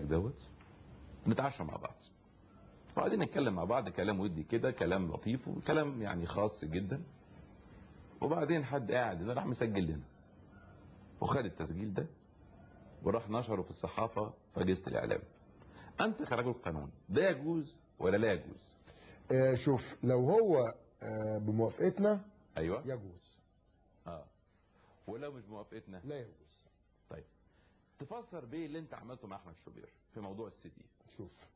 دوت نتعشى مع بعض وقاعدين نتكلم مع بعض كلام ودي كده، كلام لطيف وكلام يعني خاص جدا. وبعدين حد قاعد ده راح مسجل لنا وخد التسجيل ده وراح نشره في الصحافه في اجهزه الاعلام. انت كرجل قانون ده يجوز ولا لا يجوز؟ شوف، لو هو بموافقتنا ايوه يجوز. ولو مش بموافقتنا لا يجوز. طيب تفسر بيه اللي انت عملته مع احمد شوبير في موضوع السي دي؟ شوف،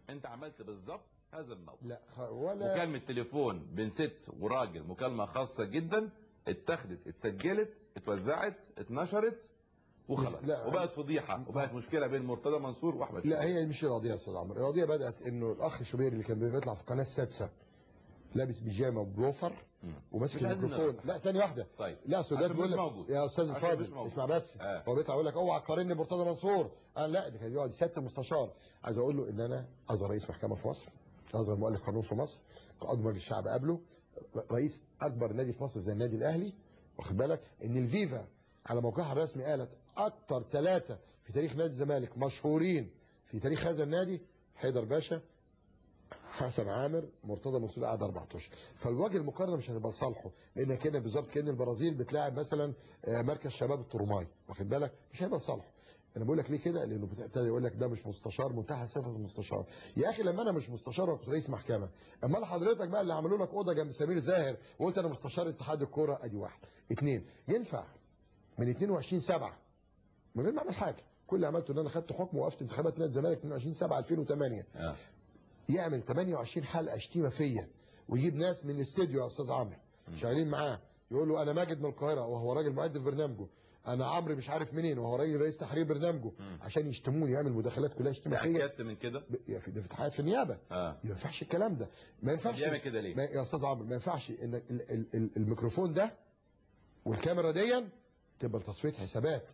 انت عملت بالظبط هذا الموضوع. لا ولا مكالمه تليفون بين ست وراجل، مكالمه خاصه جدا، اتخذت، اتسجلت، اتوزعت، اتنشرت وخلاص، وبقت فضيحه وبقت مشكله بين مرتضى منصور واحمد شوبير. لا، هي مش القضيه يا استاذ عمرو. القضيه بدات انه الاخ شوبير اللي كان بيطلع في القناه السادسه لابس بيجامه وبلوفر وماسك الميكروفون. لا ثانيه واحده. طيب لا سودات بيقول لك يا استاذ الفاضل اسمع بس. هو بيطلع يقول لك اوعى تقارني بمرتضى منصور. لا، ده كان بيقعد سياده المستشار. عايز اقول له ان انا اصغر رئيس محكمه في مصر، اصغر مؤلف قانون في مصر، قائد مجلس الشعب قبله، رئيس اكبر نادي في مصر زي النادي الاهلي، واخد بالك ان الفيفا على موقعها الرسمي قالت اكتر 3 في تاريخ نادي الزمالك مشهورين في تاريخ هذا النادي: حيدر باشا، حسن عامر، مرتضى منصور، قعد 4 اشهر. فالوجه المقارنه مش هتبقى لصالحه، لان كده بالظبط كان البرازيل بتلاعب مثلا مركز شباب التروماي، واخد بالك، مش هيبقى لصالحه. انا بقول لك ليه كده؟ لانه ابتدى يقول لك ده مش مستشار، منتهى صفه المستشار. يا اخي لما انا مش مستشار وكنت رئيس محكمه، امال حضرتك بقى اللي عملوا لك اوضه جنب سمير زاهر وقلت انا مستشار اتحاد الكوره؟ ادي واحد. 2 ينفع من 22/7 من غير ما اعمل حاجه، كل اللي عملته ان انا خدت حكم وقفت انتخابات نادي الزمالك 22/7/2008 يعمل 28 حلقه شتيمه فيا ويجيب ناس من الاستديو يا استاذ عمرو شغالين معاه، يقول له انا ماجد من القاهره وهو راجل مؤدي في برنامجه، انا عمرو مش عارف منين وهو راجل رئيس تحرير برنامجه، عشان يشتموني، يعمل مداخلات كلها شتيمه فيا. اكدت من كده في فتحات في النيابه. ما ينفعش الكلام ده، ما ينفعش يعمل كده ليه يا استاذ عمرو؟ ما ينفعش ان الميكروفون ده والكاميرا دي تبقى لتصفيه حسابات،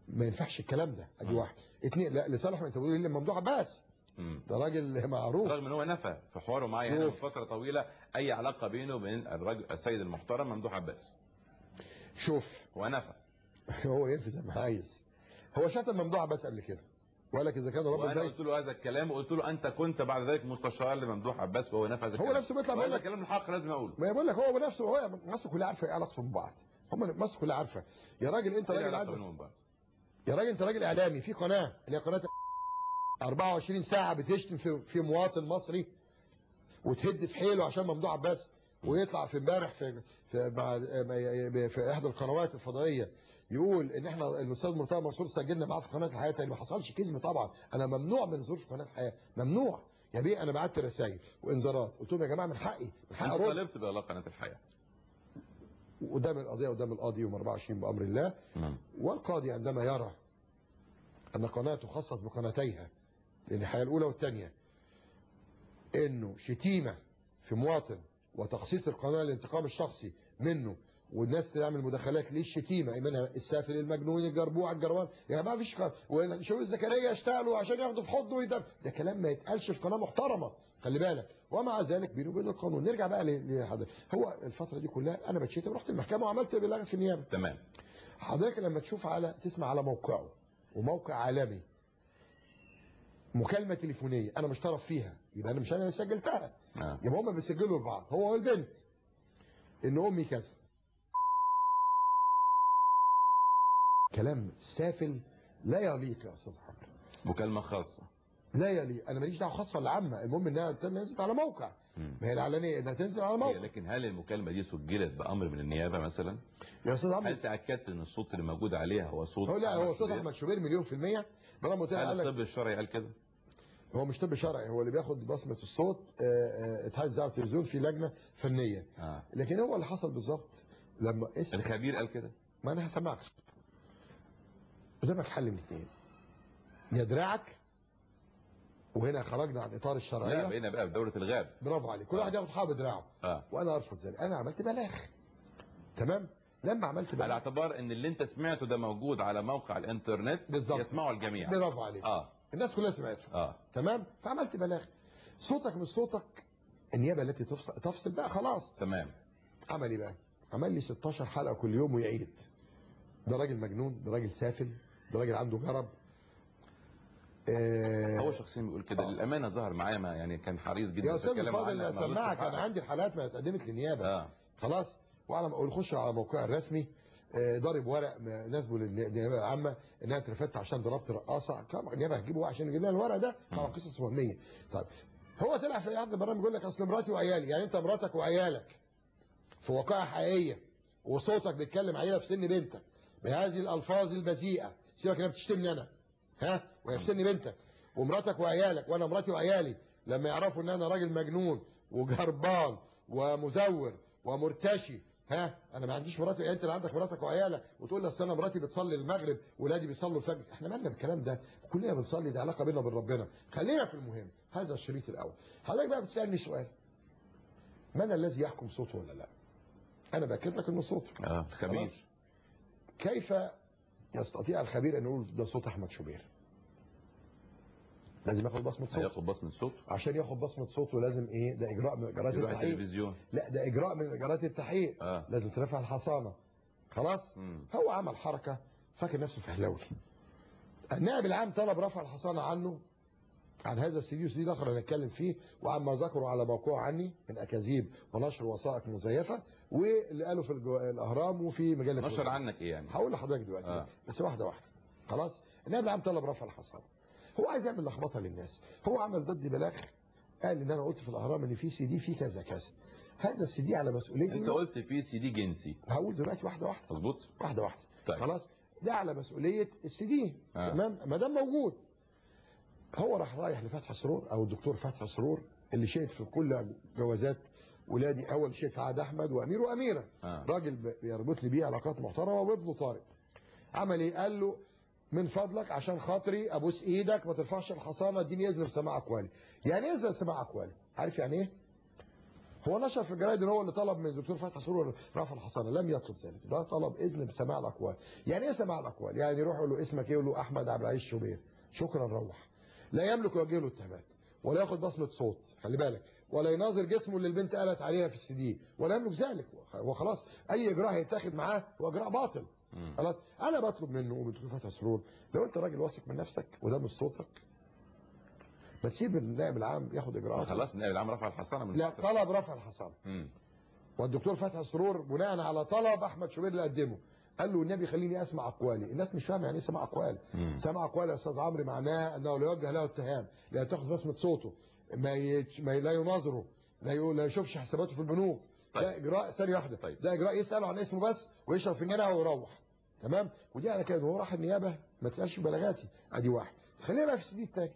ما ينفعش الكلام ده. ادي واحد. 2 لا لصالح، ما انت بتقول لي ممدوح عباس، ده راجل معروف رغم ان هو نفى في حواره معايا هنا من فتره طويله اي علاقه بينه وبين الراجل السيد المحترم ممدوح عباس. شوف هو نفى. هو ينفي زي ما عايز. هو شتم ممدوح عباس قبل كده وقال لك اذا كان رب وانا قلت له هذا الكلام وقلت له انت كنت بعد ذلك مستشار لممدوح عباس وهو نفى هذا الكلام. هو نفسه بيطلع بيقول لك كلام الحق لازم اقوله. ما بقول لك هو بنفسه، هو مصر كلها عارفه ايه علاقتهم ببعض، هم مصر كلها عارفه. يا راجل انت راجل يا راجل انت راجل اعلامي في قناه اللي هي قناه 24 ساعه بتشتم في مواطن مصري وتهد في حيله عشان ممدوح عباس، ويطلع في امبارح في احدى القنوات الفضائيه يقول ان احنا الاستاذ مرتضى منصور سجلنا معاه في قناه الحياه. اللي ما حصلش كذب طبعا، انا ممنوع من الظهور في قناه الحياه، ممنوع يا بيه. انا بعت رسائل وانذارات، قلت لهم يا جماعه من حقي انت طالبت بإغلاق قناه الحياه قدام القضيه، قدام القاضي يوم 24 بامر الله. والقاضي عندما يرى ان قناه تخصص بقناتيها، لان الحياه الاولى والثانيه، انه شتيمه في مواطن وتخصيص القناه للانتقام الشخصي منه، والناس تعمل مداخلات للشتيمه منها السافل المجنون الجربوع الجروان، يا جماعه مفيش شوقي زكريا اشتغلوا عشان ياخدوا في حضنه ويدر، ده كلام ما يتقالش في قناه محترمه، خلي بالك. ومع ذلك بينه وبين القانون. نرجع بقى لحضرتك. هو الفتره دي كلها انا بتشتم، رحت المحكمه وعملت بلاغ في النيابه. تمام. حضرتك لما تشوف تسمع على موقعه وموقع عالمي مكالمه تليفونيه انا مش طرف فيها، يبقى انا مش انا اللي سجلتها. يبقى هم بيسجلوا لبعض هو والبنت ان امي كذا. كلام سافل لا يليق يا استاذ عمرو. مكالمه خاصه لا يليق. انا ماليش دعوه خاصه ولا عامه، المهم انها نزلت على موقع. ما هي الاعلانيه انها تنزل على موقع. لكن هل المكالمه دي سجلت بامر من النيابه مثلا؟ يا استاذ عمرو هل تاكدت ان الصوت اللي موجود عليها هو صوت لا هو صوت احمد شوبير مليون في المية. هل الطب الشرعي قال كده؟ هو مش طب شرعي، هو اللي بياخد بصمه الصوت اتحاد الاذاعه والتلفزيون في لجنه فنيه. لكن هو اللي حصل بالظبط لما الخبير قال كده. ما انا هسمعك. قدامك حل من 2: يا دراعك، وهنا خرجنا عن اطار الشرعيه، لا بقينا بقى في دوله الغاب. برافو عليك، كل واحد ياخد حق بدراعه. وانا ارفض ذلك. انا عملت بلاغ، تمام. لما عملت بلاغ على اعتبار ان اللي انت سمعته ده موجود على موقع الانترنت بالظبط يسمعه الجميع. برافو عليك. الناس كلها سمعته. تمام. فعملت بلاغ، صوتك مش صوتك، النيابه التي تفصل بقى خلاص. تمام. عمل ايه بقى؟ عمل لي 16 حلقه كل يوم ويعيد. ده راجل مجنون، ده راجل سافل، ده راجل عنده جرب. هو شخصيا بيقول كده للامانه، ظهر معايا ما يعني كان حريص جدا يا استاذ الفاضل ما سمعك، انا عندي الحالات ما اتقدمت للنيابه خلاص، وعلى ما نخش على موقعها الرسمي ضارب ورق نسبه للنيابه العامه انها اترفدت عشان ضربت رقاصه. كم النيابه هتجيبه عشان يجيب لنا الورق ده؟ طبعا قصص وهميه. طيب هو طلع في احد البرامج يقول لك اصل مراتي وعيالي، يعني انت مراتك وعيالك في واقعه حقيقيه وصوتك بيتكلم عيله في سن بنتك بهذه الالفاظ البذيئه، سيبك انها بتشتمني انا وهي في سن بنتك، ومراتك وعيالك وانا مراتي وعيالي لما يعرفوا ان انا راجل مجنون وجربان ومزور ومرتشي، انا ما عنديش مراتي وعيالي، انت اللي عندك مراتك وعيالك وتقول لي اصل انا مراتي بتصلي المغرب واولادي بيصلوا الفجر. احنا مالنا بالكلام ده؟ كلنا بنصلي، ده علاقه بيننا وبين ربنا. خلينا في المهم، هذا الشريط الاول. حضرتك بقى بتسالني سؤال، من الذي يحكم صوته ولا لا؟ انا باكد لك انه صوته خبير. كيف يستطيع الخبير ان يقول ده صوت احمد شوبير؟ لازم ياخد بصمه صوت. هياخد بصمه صوت. عشان ياخد بصمه صوته لازم ايه؟ ده اجراء من اجراءات التحقيق. التلفزيون. لا ده اجراء من اجراءات التحقيق. لازم ترفع الحصانه. خلاص؟ هو عمل حركه فاكر نفسه فهلاوي. النائب العام طلب رفع الحصانه عنه عن هذا السي دي وسي دي اخر هنتكلم فيه، وعما ذكروا على موقعه عني من اكاذيب ونشر وثائق مزيفه، واللي قالوا في الاهرام وفي مجله نشر عنك ايه يعني؟ هقول لحضرتك دلوقتي بس واحده واحده. خلاص؟ النائب العام طلب رفع الحصانه. هو عايز يعمل لخبطه للناس، هو عمل ضدي بلاغ قال ان انا قلت في الاهرام ان في سي دي فيه كذا كذا. هذا السي دي على مسؤوليتي. انت قلت فيه سي دي جنسي. هقول دلوقتي واحده واحده. مظبوط. واحده واحده. طيب. خلاص؟ ده على مسؤوليه السي دي. تمام؟ ما دام موجود. هو رايح لفتحي سرور او الدكتور فتحي سرور اللي شهد في كل جوازات ولادي، اول شهد في عهد احمد وامير واميره. راجل بيربطني بيه علاقات محترمه، وابنه طارق. عمل ايه؟ قال له من فضلك عشان خاطري ابوس ايدك ما ترفعش الحصانه، اديني اذن بسماع اقوالي. يعني ايه اذن سماع اقوالي؟ عارف يعني ايه؟ هو نشر في الجرايد ان هو اللي طلب من الدكتور فتحي سرور رفع الحصانه، لم يطلب ذلك، ده طلب اذن بسماع الاقوال. يعني ايه سماع الاقوال؟ يعني يروح يقول له اسمك ايه؟ يقول له احمد عبد العزيز شوبير، شكرا روح. لا يملك يوجه له اتهامات ولا ياخد بصمه صوت، خلي بالك، ولا يناظر جسمه اللي البنت قالت عليها في السي دي، ولا يملك ذلك. هو خلاص اي اجراء هيتاخد معاه هو اجراء باطل. خلاص؟ انا بطلب منه وبدكتور فتحي سرور، لو انت راجل واثق من نفسك وده مش صوتك ما تسيب النائب العام ياخد اجراءات. خلاص النائب العام رفع الحصانه من لا طلب رفع الحصانه. والدكتور فتحي سرور بناء على طلب احمد شوبير اللي قدمه قال له النبي خليني اسمع اقوالي. الناس مش فاهمه يعني ايه سماع اقوال. سماع اقوال يا استاذ عمرو معناه انه لا يوجه له اتهام، لا تاخذ بصمه صوته، لا يناظره، لا يشوفش حساباته في البنوك. طيب. ده اجراء ثانيه واحده. طيب. ده اجراء يساله عن اسمه بس ويشرب فنجانها ويروح. تمام؟ ودي على كده وهو راح النيابه ما تسالش بلاغاتي. ادي واحد. خلينا بقى في السي دي الثاني.